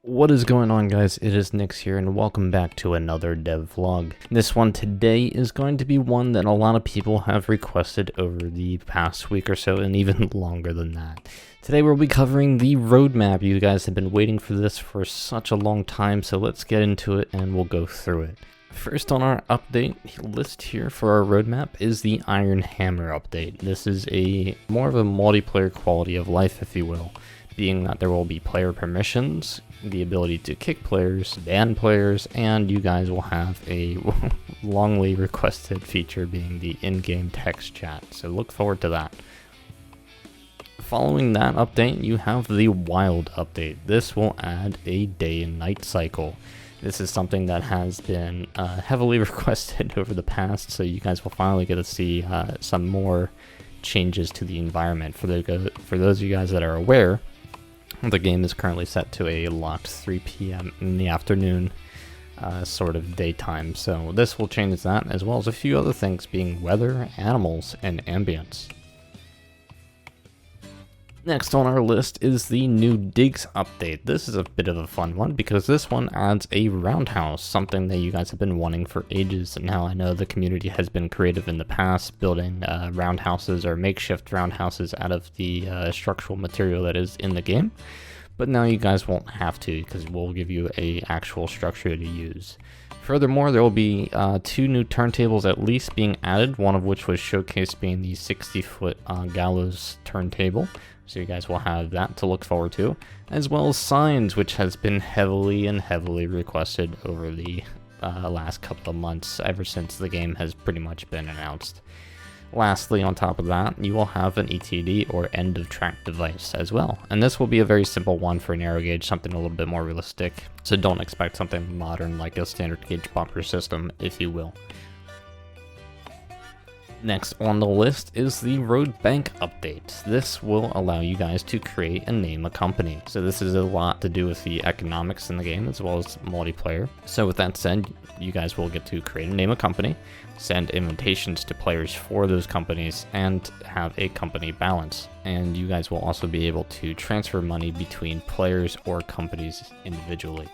What is going on, guys? It is Nix here, and welcome back to another dev vlog. This one today is going to be one that a lot of people have requested over the past week or so, and even longer than that. Today we'll be covering the roadmap. You guys have been waiting for this for such a long time, so let's get into it and we'll go through it. First on our update list here for our roadmap is the Iron Hammer update. This is more of a multiplayer quality of life, if you will, being that there will be player permissions, the ability to kick players, ban players, and you guys will have a longly requested feature being the in-game text chat, so look forward to that. Following that update, you have the Wild update. This will add a day and night cycle. This is something that has been heavily requested over the past, so you guys will finally get to see some more changes to the environment. For those of you guys that are aware, the game is currently set to a locked 3 p.m. in the afternoon sort of daytime, so this will change that, as well as a few other things being weather, animals, and ambience. Next on our list is the new Digs update. This is a bit of a fun one because this one adds a roundhouse, something that you guys have been wanting for ages. Now I know the community has been creative in the past, building roundhouses or makeshift roundhouses out of the structural material that is in the game, but now you guys won't have to because we'll give you a actual structure to use. Furthermore, there will be 2 new turntables at least being added, one of which was showcased being the 60-foot gallows turntable. So you guys will have that to look forward to, as well as signs, which has been heavily requested over the last couple of months, ever since the game has pretty much been announced. Lastly, on top of that, you will have an ETD or end of track device as well, and this will be a very simple one for narrow gauge, something a little bit more realistic, so don't expect something modern like a standard gauge bumper system, if you will. Next on the list is the Road Bank update. This will allow you guys to create and name a company. So this is a lot to do with the economics in the game as well as multiplayer. So with that said, you guys will get to create and name a company, send invitations to players for those companies, and have a company balance. And you guys will also be able to transfer money between players or companies individually.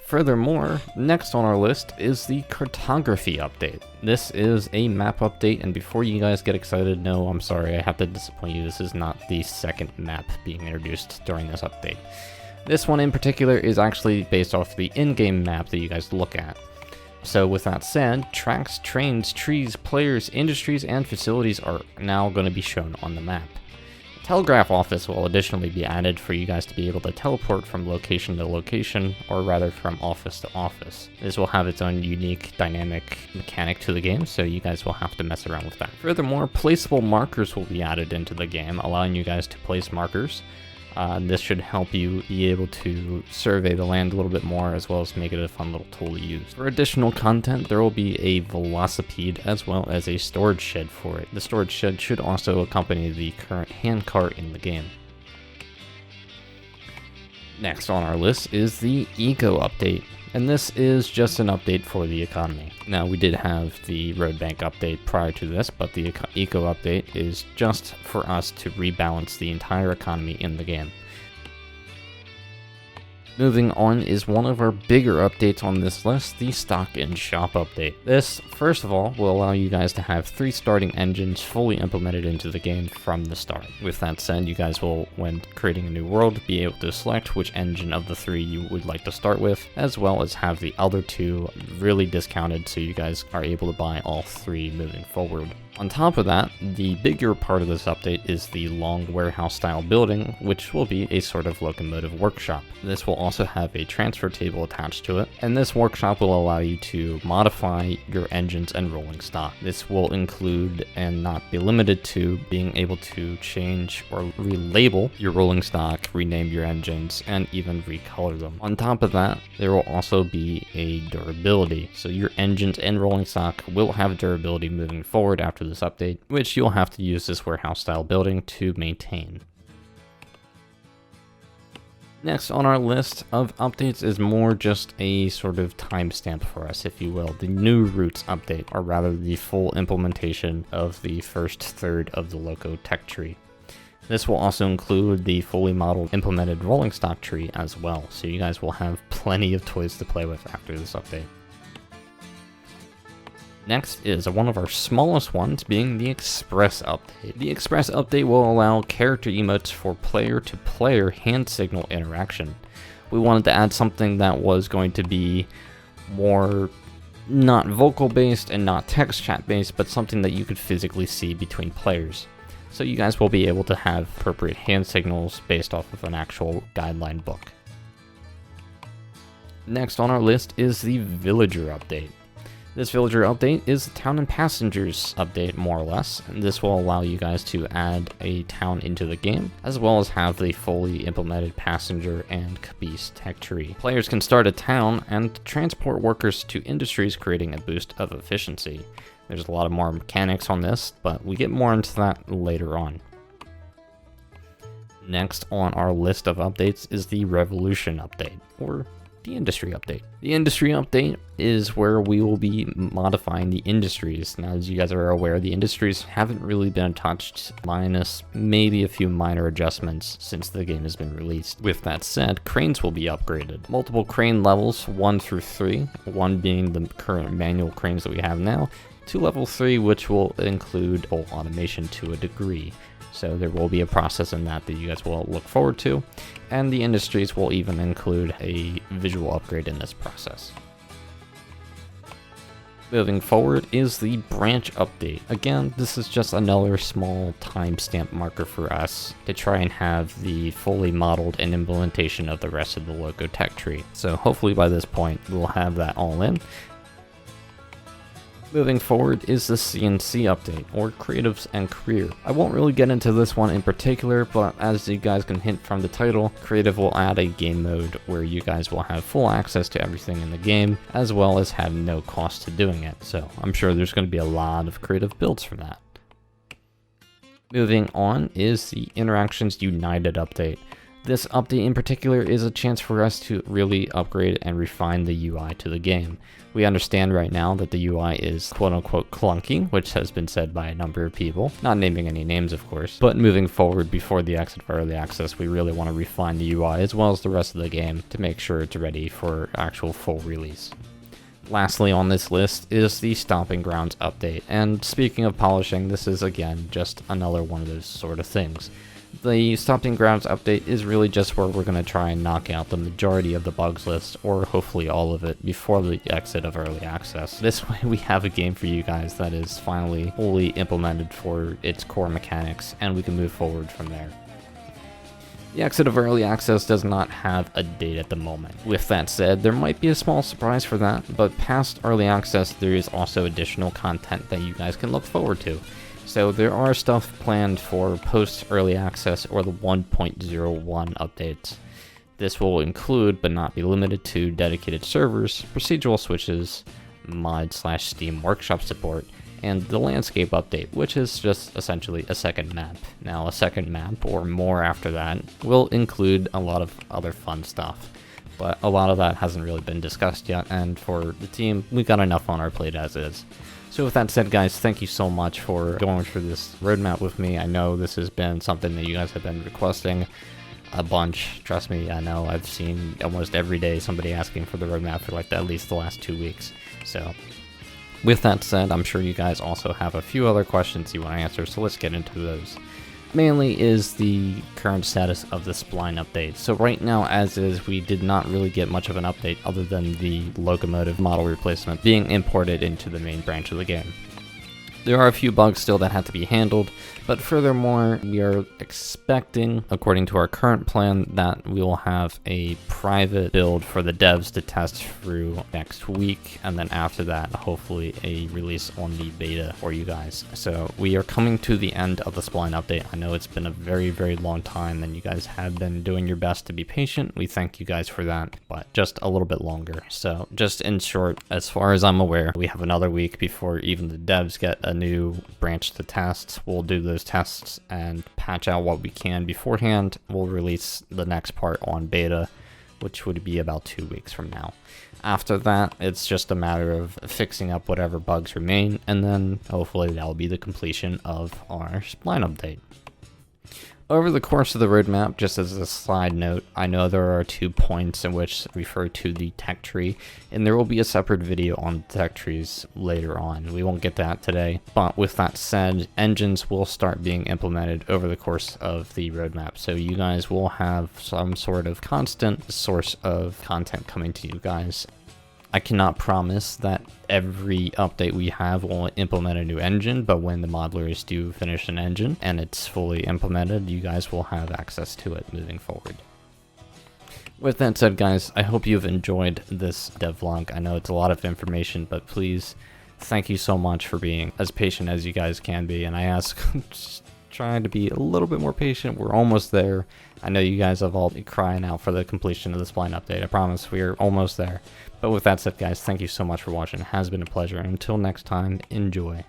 Furthermore, next on our list is the Cartography update. This is a map update, and before you guys get excited, no, I'm sorry, I have to disappoint you, this is not the second map being introduced during this update. This one in particular is actually based off the in-game map that you guys look at. So with that said, tracks, trains, trees, players, industries, and facilities are now going to be shown on the map. Telegraph office will additionally be added for you guys to be able to teleport from location to location, or rather from office to office. This will have its own unique dynamic mechanic to the game, so you guys will have to mess around with that. Furthermore, placeable markers will be added into the game, allowing you guys to place markers. This should help you be able to survey the land a little bit more, as well as make it a fun little tool to use. For additional content, there will be a velocipede as well as a storage shed for it. The storage shed should also accompany the current handcart in the game. Next on our list is the Eco update, and this is just an update for the economy. Now, we did have the Road Bank update prior to this, but the Eco update is just for us to rebalance the entire economy in the game. Moving on is one of our bigger updates on this list, the Stock and Shop update. This, first of all, will allow you guys to have 3 starting engines fully implemented into the game from the start. With that said, you guys will, when creating a new world, be able to select which engine of the 3 you would like to start with, as well as have the other 2 really discounted so you guys are able to buy all 3 moving forward. On top of that, the bigger part of this update is the long warehouse style building, which will be a sort of locomotive workshop. This will also have a transfer table attached to it, and this workshop will allow you to modify your engines and rolling stock. This will include, and not be limited to, being able to change or relabel your rolling stock, rename your engines, and even recolor them. On top of that, there will also be a durability, so your engines and rolling stock will have durability moving forward after this update, which you'll have to use this warehouse style building to maintain. Next on our list of updates is more just a sort of timestamp for us, if you will, the new routes update, or rather the full implementation of the first third of the Loco tech tree. This will also include the fully modeled implemented rolling stock tree as well, so you guys will have plenty of toys to play with after this update. Next is one of our smallest ones, being the Express update. The Express update will allow character emotes for player-to-player hand signal interaction. We wanted to add something that was going to be more not vocal based and not text chat based, but something that you could physically see between players. So you guys will be able to have appropriate hand signals based off of an actual guideline book. Next on our list is the Villager update. This Villager update is the Town and Passengers update, more or less. And this will allow you guys to add a town into the game, as well as have the fully implemented passenger and caboose tech tree. Players can start a town and transport workers to industries, creating a boost of efficiency. There's a lot of more mechanics on this, but we get more into that later on. Next on our list of updates is the Revolution update, or the Industry update. The Industry update is where we will be modifying the industries. Now, as you guys are aware, the industries haven't really been touched, minus maybe a few minor adjustments since the game has been released. With that said, cranes will be upgraded. Multiple crane levels, 1 through 3, 1 being the current manual cranes that we have now, to level 3, which will include full automation to a degree. So there will be a process in that you guys will look forward to, and the industries will even include a visual upgrade in this process. Moving forward is the branch update. Again, this is just another small timestamp marker for us to try and have the fully modeled and implementation of the rest of the logo tech tree. So hopefully by this point we'll have that all in. Moving forward is the CNC update, or Creatives and Career. I won't really get into this one in particular, but as you guys can hint from the title, Creative will add a game mode where you guys will have full access to everything in the game, as well as have no cost to doing it. So I'm sure there's going to be a lot of creative builds from that. Moving on is the Interactions United update. This update in particular is a chance for us to really upgrade and refine the UI to the game. We understand right now that the UI is quote-unquote clunky, which has been said by a number of people, not naming any names of course, but moving forward before the exit of early access, we really want to refine the UI as well as the rest of the game to make sure it's ready for actual full release. Lastly on this list is the Stomping Grounds update, and speaking of polishing, this is again just another one of those sort of things. The Stomping Grounds update is really just where we're going to try and knock out the majority of the bugs list, or hopefully all of it, before the exit of early access. This way we have a game for you guys that is finally fully implemented for its core mechanics, and we can move forward from there. The exit of early access does not have a date at the moment. With that said, there might be a small surprise for that, but past early access there is also additional content that you guys can look forward to. So there are stuff planned for post-early access or the 1.01 updates. This will include, but not be limited to, dedicated servers, procedural switches, mod/Steam Workshop support, and the landscape update, which is just essentially a second map. Now, a second map, or more after that, will include a lot of other fun stuff. But a lot of that hasn't really been discussed yet, and for the team, we've got enough on our plate as is. So with that said, guys, thank you so much for going through this roadmap with me. I know this has been something that you guys have been requesting a bunch. Trust me, I know I've seen almost every day somebody asking for the roadmap for like at least the last 2 weeks. So with that said, I'm sure you guys also have a few other questions you want to answer, so let's get into those. Mainly is the current status of the Spline update. So right now, as is, we did not really get much of an update other than the locomotive model replacement being imported into the main branch of the game. There are a few bugs still that have to be handled, but furthermore, we are expecting, according to our current plan, that we will have a private build for the devs to test through next week, and then after that, hopefully a release on the beta for you guys. So we are coming to the end of the Spline update. I know it's been a very, very long time, and you guys have been doing your best to be patient. We thank you guys for that, but just a little bit longer. So just in short, as far as I'm aware, we have another week before even the devs get a new branch to test. We'll do those tests and patch out what we can beforehand. We'll release the next part on beta, which would be about 2 weeks from now. After that, it's just a matter of fixing up whatever bugs remain, and then hopefully that'll be the completion of our Spline update. Over the course of the roadmap, just as a side note, I know there are 2 points in which refer to the tech tree, and there will be a separate video on tech trees later on. We won't get that today, but with that said, engines will start being implemented over the course of the roadmap, so you guys will have some sort of constant source of content coming to you guys. I cannot promise that every update we have will implement a new engine, but when the modelers do finish an engine and it's fully implemented, you guys will have access to it moving forward. With that said, guys, I hope you've enjoyed this devlog. I know it's a lot of information, but please, thank you so much for being as patient as you guys can be, and I ask, just trying to be a little bit more patient. We're almost there. I know you guys have all been crying out for the completion of the Spline update. I promise we are almost there. But with that said, guys, thank you so much for watching. It has been a pleasure. And until next time, enjoy.